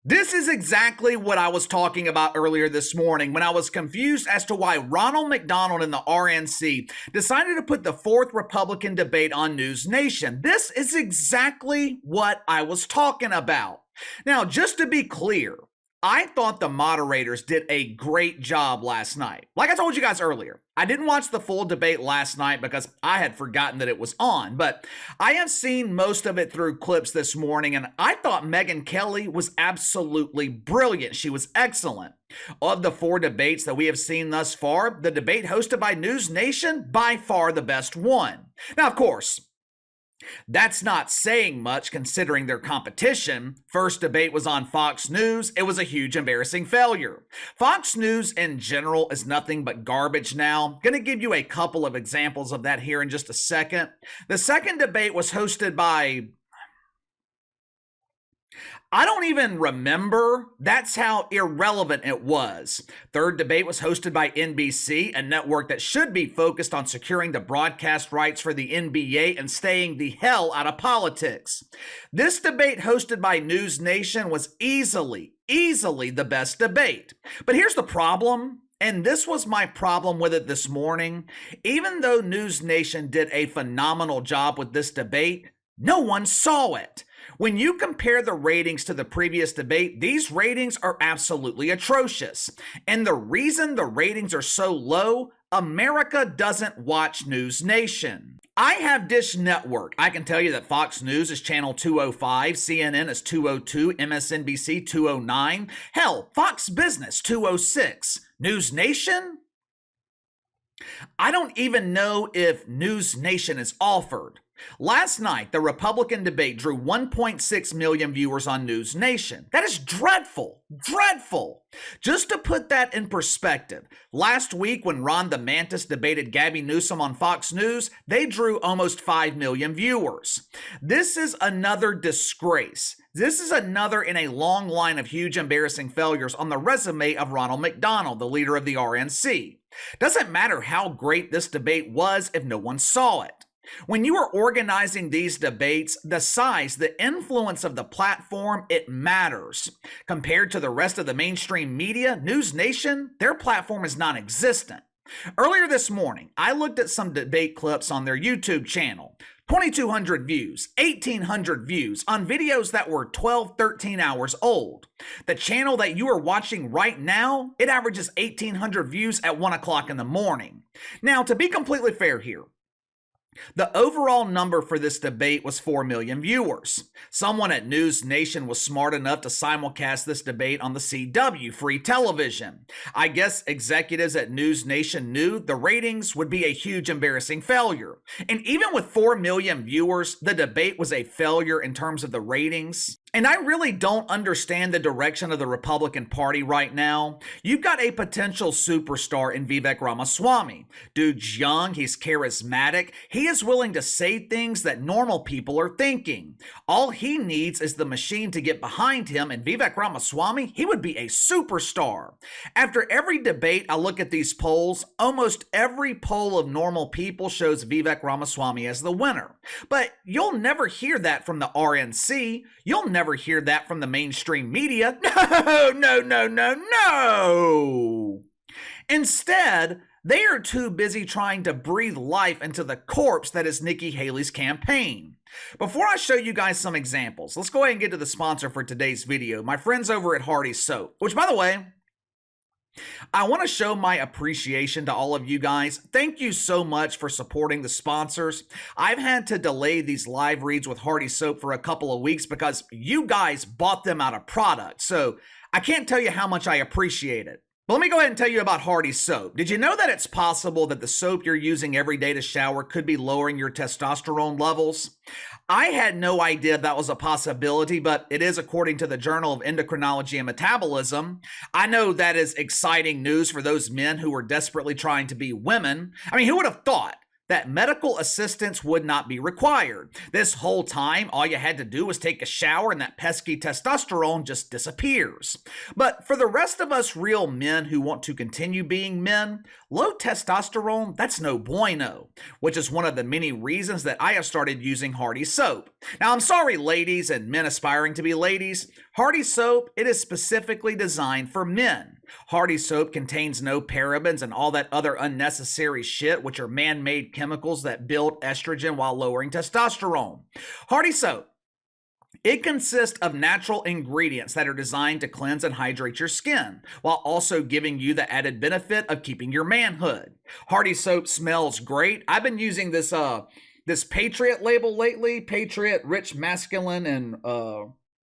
This is exactly what I was talking about earlier this morning when I was confused as to why Ronald McDonald and the RNC decided to put the fourth Republican debate on NewsNation. This is exactly what I was talking about. Now, just to be clear, I thought the moderators did a great job last night. Like I told you guys earlier, I didn't watch the full debate last night because I had forgotten that it was on, but I have seen most of it through clips this morning, and I thought Megyn Kelly was absolutely brilliant. She was excellent. Of the four debates that we have seen thus far, the debate hosted by NewsNation, by far the best one. Now, of course, that's not saying much considering their competition. First debate was on Fox News. It was a huge embarrassing failure. Fox News in general is nothing but garbage now. Gonna give you a couple of examples of that here in just a second. The second debate was hosted by, I don't even remember. That's how irrelevant it was. Third debate was hosted by NBC, a network that should be focused on securing the broadcast rights for the NBA and staying the hell out of politics. This debate hosted by NewsNation was easily the best debate. But here's the problem. And this was my problem with it this morning. Even though NewsNation did a phenomenal job with this debate, no one saw it. When you compare the ratings to the previous debate, these ratings are absolutely atrocious. And the reason the ratings are so low, America doesn't watch NewsNation. I have Dish Network. I can tell you that Fox News is channel 205, CNN is 202, MSNBC 209, hell, Fox Business 206. NewsNation? I don't even know if NewsNation is offered. Last night, the Republican debate drew 1.6 million viewers on NewsNation. That is dreadful, dreadful. Just to put that in perspective, last week when Ron DeSantis debated Gabby Newsom on Fox News, they drew almost 5 million viewers. This is another disgrace. This is another in a long line of huge embarrassing failures on the resume of Ronald McDonald, the leader of the RNC. Doesn't matter how great this debate was if no one saw it. When you are organizing these debates, the size, the influence of the platform, it matters. Compared to the rest of the mainstream media, NewsNation, their platform is non-existent. Earlier this morning, I looked at some debate clips on their YouTube channel. 2,200 views, 1,800 views on videos that were 12, 13 hours old. The channel that you are watching right now, it averages 1,800 views at 1 o'clock in the morning. Now, to be completely fair here, the overall number for this debate was 4 million viewers. Someone at NewsNation was smart enough to simulcast this debate on the CW, free television. I guess executives at NewsNation knew the ratings would be a huge embarrassing failure. And even with 4 million viewers, the debate was a failure in terms of the ratings. And I really don't understand the direction of the Republican Party right now. You've got a potential superstar in Vivek Ramaswamy. Dude's young, he's charismatic, he is willing to say things that normal people are thinking. All he needs is the machine to get behind him, and Vivek Ramaswamy, he would be a superstar. After every debate, I look at these polls. Almost every poll of normal people shows Vivek Ramaswamy as the winner. But you'll never hear that from the RNC. You'll never hear that from the mainstream media. No. Instead, they are too busy trying to breathe life into the corpse that is Nikki Haley's campaign. Before I show you guys some examples, let's go ahead and get to the sponsor for today's video, my friends over at Hardy Soap, which, by the way, I want to show my appreciation to all of you guys. Thank you so much for supporting the sponsors. I've had to delay these live reads with Hardy Soap for a couple of weeks because you guys bought them out of product. So I can't tell you how much I appreciate it. But let me go ahead and tell you about Hardy Soap. Did you know that it's possible that the soap you're using every day to shower could be lowering your testosterone levels? I had no idea that was a possibility, but it is according to the Journal of Endocrinology and Metabolism. I know that is exciting news for those men who are desperately trying to be women. I mean, who would have thought that medical assistance would not be required? This whole time, all you had to do was take a shower and that pesky testosterone just disappears. But for the rest of us real men who want to continue being men, low testosterone, that's no bueno, which is one of the many reasons that I have started using Hardy Soap. Now, I'm sorry, ladies and men aspiring to be ladies, Hardy soap, it is specifically designed for men. Hardy soap contains no parabens and all that other unnecessary shit, which are man-made chemicals that build estrogen while lowering testosterone. Hardy soap, it consists of natural ingredients that are designed to cleanse and hydrate your skin, while also giving you the added benefit of keeping your manhood. Hardy soap smells great. I've been using this Patriot label lately, Patriot Rich Masculine and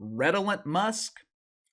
Redolent Musk.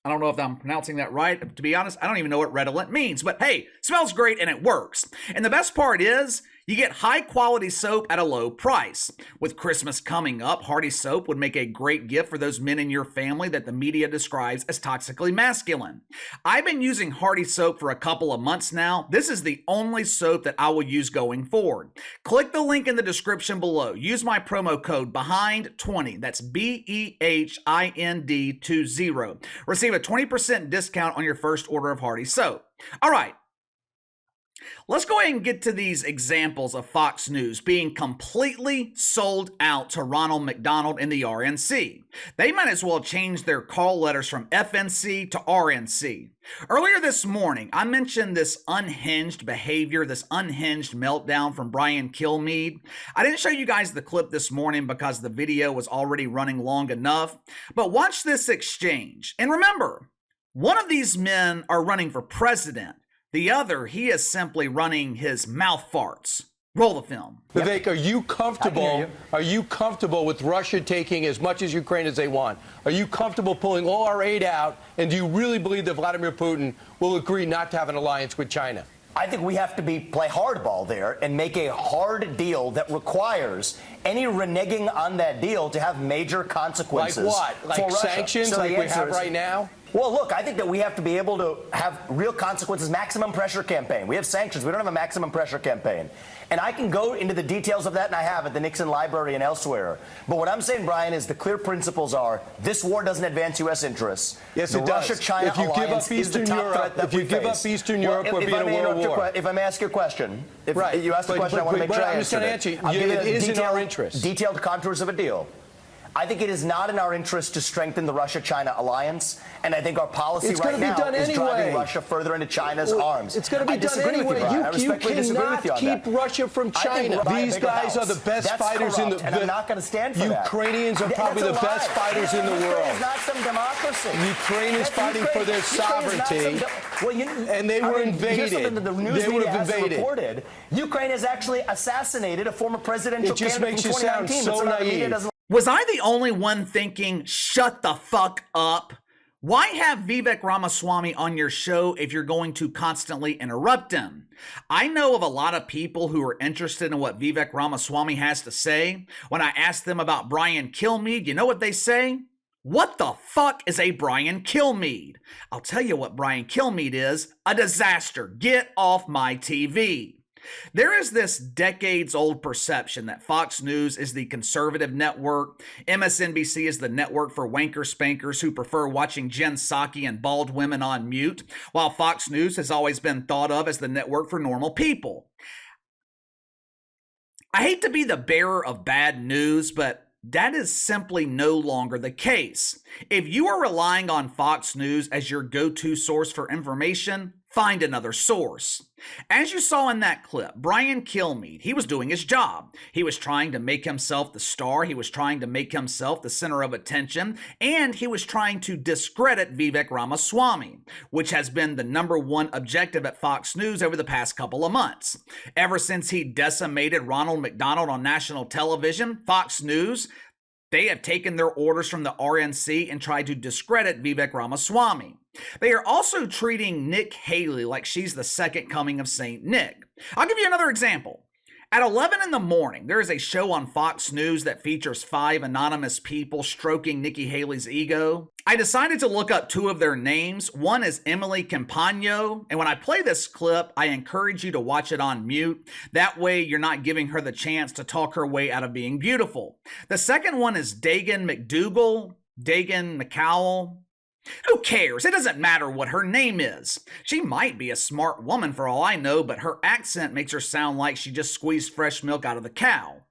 I don't know if I'm pronouncing that right. To be honest, I don't even know what redolent means, but hey, smells great and it works. And the best part is, you get high quality soap at a low price. With Christmas coming up, Hardy soap would make a great gift for those men in your family that the media describes as toxically masculine. I've been using Hardy soap for a couple of months now. This is the only soap that I will use going forward. Click the link in the description below. Use my promo code BEHIND20. That's BEHIND20. Receive a 20% discount on your first order of Hardy soap. All right. Let's go ahead and get to these examples of Fox News being completely sold out to Ronald McDonald and the RNC. They might as well change their call letters from FNC to RNC. Earlier this morning, I mentioned this unhinged behavior, this unhinged meltdown from Brian Kilmeade. I didn't show you guys the clip this morning because the video was already running long enough, but watch this exchange. And remember, one of these men are running for president. The other, he is simply running his mouth farts. Roll the film. Vivek, are you comfortable? Are you comfortable with Russia taking as much as Ukraine as they want? Are you comfortable pulling all our aid out? And do you really believe that Vladimir Putin will agree not to have an alliance with China? I think we have to play hardball there and make a hard deal that requires any reneging on that deal to have major consequences. Like what? Like sanctions, so like we have right now? Well, look, I think that we have to be able to have real consequences, maximum pressure campaign. We have sanctions. We don't have a maximum pressure campaign. And I can go into the details of that, and I have at the Nixon Library and elsewhere. But what I'm saying, Brian, is the clear principles are this war doesn't advance U.S. interests. Yes, the it does. Russia-China alliance is the top threat that we face. If you give up Eastern Europe, we'll be in a world war. If I may ask you a question. If right. you ask the question, I want to make sure I answer it. I'm just going to answer you. It is in our interest. Detailed contours of a deal. I think it is not in our interest to strengthen the Russia-China alliance, and I think our policy right now is driving Russia further into China's arms. It's going to be done anyway. You cannot keep Russia from China. These guys are the best fighters in the... and I'm not going to stand for that. Ukrainians are probably the best fighters in the world. Ukraine is not some democracy. Ukraine is fighting for their sovereignty, and they were invaded. They would have invaded. Ukraine has actually assassinated a former presidential candidate from 2019. It just makes you sound so naive. Was I the only one thinking, shut the fuck up? Why have Vivek Ramaswamy on your show if you're going to constantly interrupt him? I know of a lot of people who are interested in what Vivek Ramaswamy has to say. When I ask them about Brian Kilmeade, you know what they say? What the fuck is a Brian Kilmeade? I'll tell you what Brian Kilmeade is, a disaster. Get off my TV. There is this decades-old perception that Fox News is the conservative network, MSNBC is the network for wanker spankers who prefer watching Jen Psaki and bald women on mute, while Fox News has always been thought of as the network for normal people. I hate to be the bearer of bad news, but that is simply no longer the case. If you are relying on Fox News as your go-to source for information, find another source. As you saw in that clip, Brian Kilmeade, he was doing his job. He was trying to make himself the star. He was trying to make himself the center of attention. And he was trying to discredit Vivek Ramaswamy, which has been the #1 objective at Fox News over the past couple of months. Ever since he decimated Ronald McDonald on national television, Fox News, they have taken their orders from the RNC and tried to discredit Vivek Ramaswamy. They are also treating Nikki Haley like she's the second coming of Saint Nick. I'll give you another example. At 11 in the morning, there is a show on Fox News that features 5 anonymous people stroking Nikki Haley's ego. I decided to look up 2 of their names. One is Emily Campagno, and when I play this clip, I encourage you to watch it on mute. That way, you're not giving her the chance to talk her way out of being beautiful. The second one is Dagan McCowell. Who cares? It doesn't matter what her name is. She might be a smart woman for all I know, but her accent makes her sound like she just squeezed fresh milk out of the cow.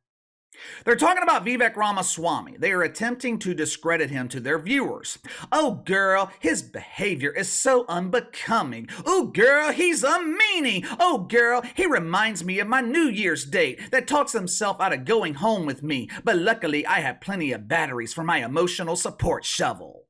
They're talking about Vivek Ramaswamy. They are attempting to discredit him to their viewers. Oh, girl, his behavior is so unbecoming. Oh, girl, he's a meanie. Oh, girl, he reminds me of my New Year's date that talks himself out of going home with me. But luckily, I have plenty of batteries for my emotional support shovel.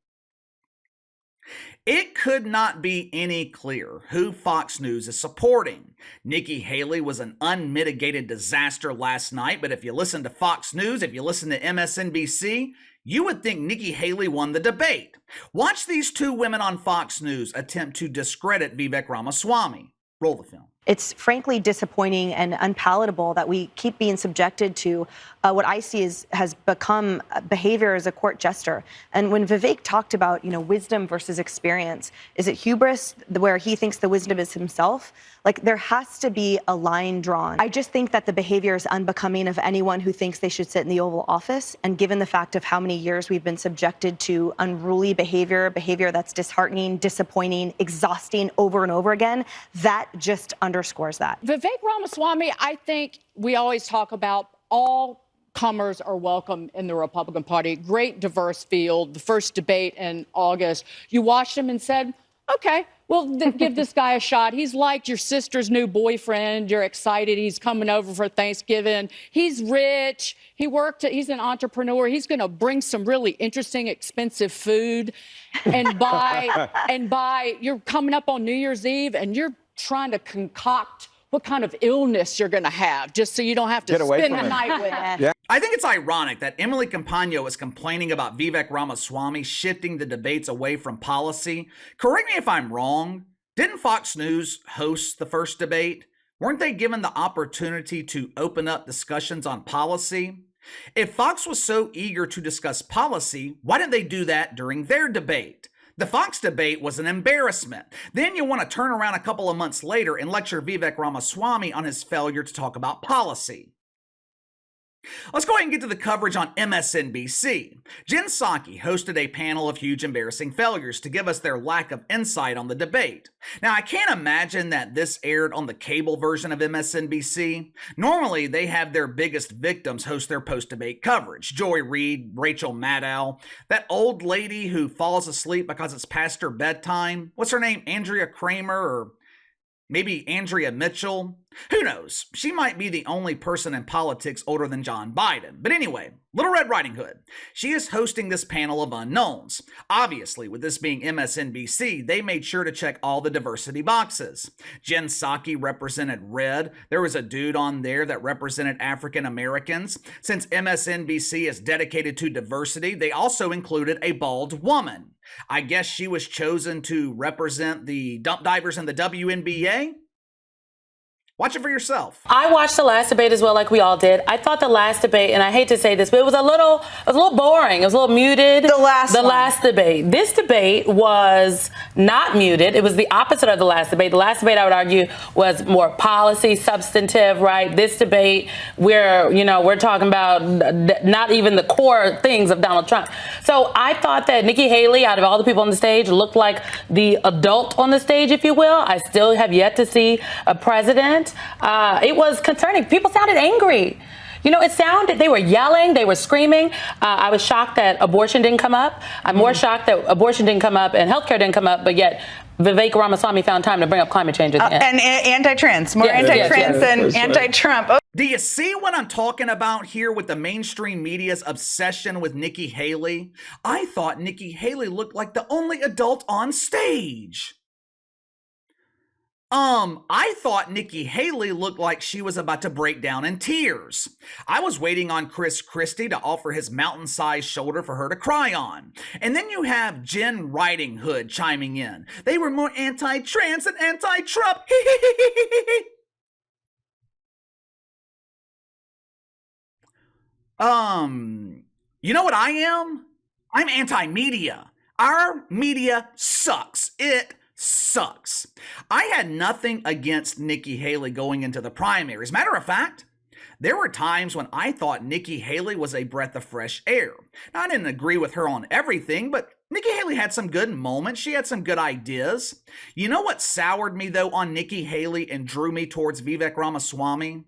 It could not be any clearer who Fox News is supporting. Nikki Haley was an unmitigated disaster last night, but if you listen to Fox News, if you listen to MSNBC, you would think Nikki Haley won the debate. Watch these two women on Fox News attempt to discredit Vivek Ramaswamy. Roll the film. It's frankly disappointing and unpalatable that we keep being subjected to what I see has become behavior as a court jester. And when Vivek talked about, wisdom versus experience, is it hubris where he thinks the wisdom is himself? Like, there has to be a line drawn. I just think that the behavior is unbecoming of anyone who thinks they should sit in the Oval Office. And given the fact of how many years we've been subjected to unruly behavior that's disheartening, disappointing, exhausting over and over again, that just underscores that. Vivek Ramaswamy, I think we always talk about all comers are welcome in the Republican Party. Great diverse field. The first debate in August, you watched him and said, okay, well, give this guy a shot. He's like your sister's new boyfriend. You're excited. He's coming over for Thanksgiving. He's rich. He's an entrepreneur. He's going to bring some really interesting, expensive food. And you're coming up on New Year's Eve and you're trying to concoct what kind of illness you're going to have just so you don't have to spend the night with it. Yeah. I think it's ironic that Emily Campagno is complaining about Vivek Ramaswamy shifting the debates away from policy. Correct me if I'm wrong. Didn't Fox News host the first debate? Weren't they given the opportunity to open up discussions on policy? If Fox was so eager to discuss policy, why didn't they do that during their debate? The Fox debate was an embarrassment. Then you want to turn around a couple of months later and lecture Vivek Ramaswamy on his failure to talk about policy. Let's go ahead and get to the coverage on MSNBC. Jen Psaki hosted a panel of huge embarrassing failures to give us their lack of insight on the debate. Now, I can't imagine that this aired on the cable version of MSNBC. Normally, they have their biggest victims host their post-debate coverage. Joy Reid, Rachel Maddow, that old lady who falls asleep because it's past her bedtime. What's her name? Andrea Kramer or maybe Andrea Mitchell? Who knows? She might be the only person in politics older than John Biden. But anyway, Little Red Riding Hood. She is hosting this panel of unknowns. Obviously, with this being MSNBC, they made sure to check all the diversity boxes. Jen Psaki represented red. There was a dude on there that represented African Americans. Since MSNBC is dedicated to diversity, they also included a bald woman. I guess she was chosen to represent the dump divers in the WNBA. Watch it for yourself. I watched the last debate as well, like we all did. I thought the last debate, and I hate to say this, but it was a little boring. It was a little muted. The last debate. This debate was not muted. It was the opposite of the last debate. The last debate, I would argue, was more policy, substantive, right? This debate, we're talking about not even the core things of Donald Trump. So I thought that Nikki Haley, out of all the people on the stage, looked like the adult on the stage, if you will. I still have yet to see a president. It was concerning. People sounded angry. They were yelling, they were screaming. I was shocked that abortion didn't come up. I'm more shocked that abortion didn't come up and healthcare didn't come up, but yet Vivek Ramaswamy found time to bring up climate change at the end. And anti-trans, more anti-trans than anti-Trump. Oh. Do you see what I'm talking about here with the mainstream media's obsession with Nikki Haley? I thought Nikki Haley looked like the only adult on stage. I thought Nikki Haley looked like she was about to break down in tears. I was waiting on Chris Christie to offer his mountain-sized shoulder for her to cry on. And then you have Jen Riding Hood chiming in. They were more anti-trans than anti-Trump. You know what I am? I'm anti-media. Our media sucks. It sucks. I had nothing against Nikki Haley going into the primaries. Matter of fact, there were times when I thought Nikki Haley was a breath of fresh air. Now, I didn't agree with her on everything, but Nikki Haley had some good moments. She had some good ideas. You know what soured me, though, on Nikki Haley and drew me towards Vivek Ramaswamy?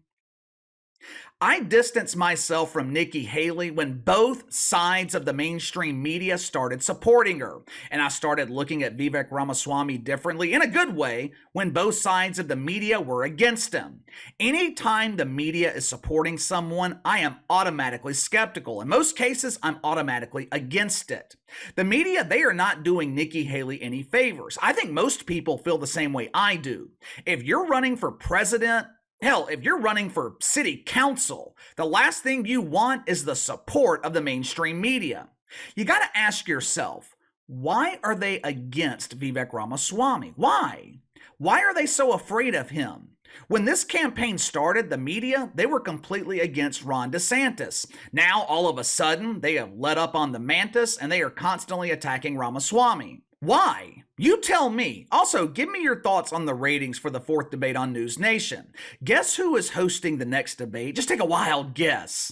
I distanced myself from Nikki Haley when both sides of the mainstream media started supporting her. And I started looking at Vivek Ramaswamy differently, in a good way, when both sides of the media were against him. Anytime the media is supporting someone, I am automatically skeptical. In most cases, I'm automatically against it. The media, they are not doing Nikki Haley any favors. I think most people feel the same way I do. If you're running for president, hell, if you're running for city council, the last thing you want is the support of the mainstream media. You got to ask yourself, why are they against Vivek Ramaswamy? Why? Why are they so afraid of him? When this campaign started, the media, they were completely against Ron DeSantis. Now, all of a sudden, they have let up on the mantis and they are constantly attacking Ramaswamy. Why? You tell me. Also, give me your thoughts on the ratings for the fourth debate on NewsNation. Guess who is hosting the next debate? Just take a wild guess.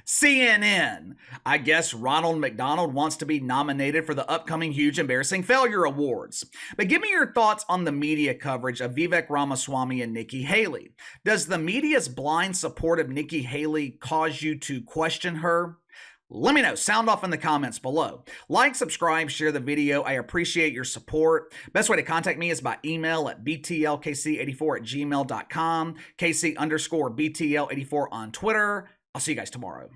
CNN. I guess Ronald McDonald wants to be nominated for the upcoming Huge Embarrassing Failure Awards. But give me your thoughts on the media coverage of Vivek Ramaswamy and Nikki Haley. Does the media's blind support of Nikki Haley cause you to question her? Let me know. Sound off in the comments below. Like, subscribe, share the video. I appreciate your support. Best way to contact me is by email at btlkc84@gmail.com, KC_BTL84 on Twitter. I'll see you guys tomorrow.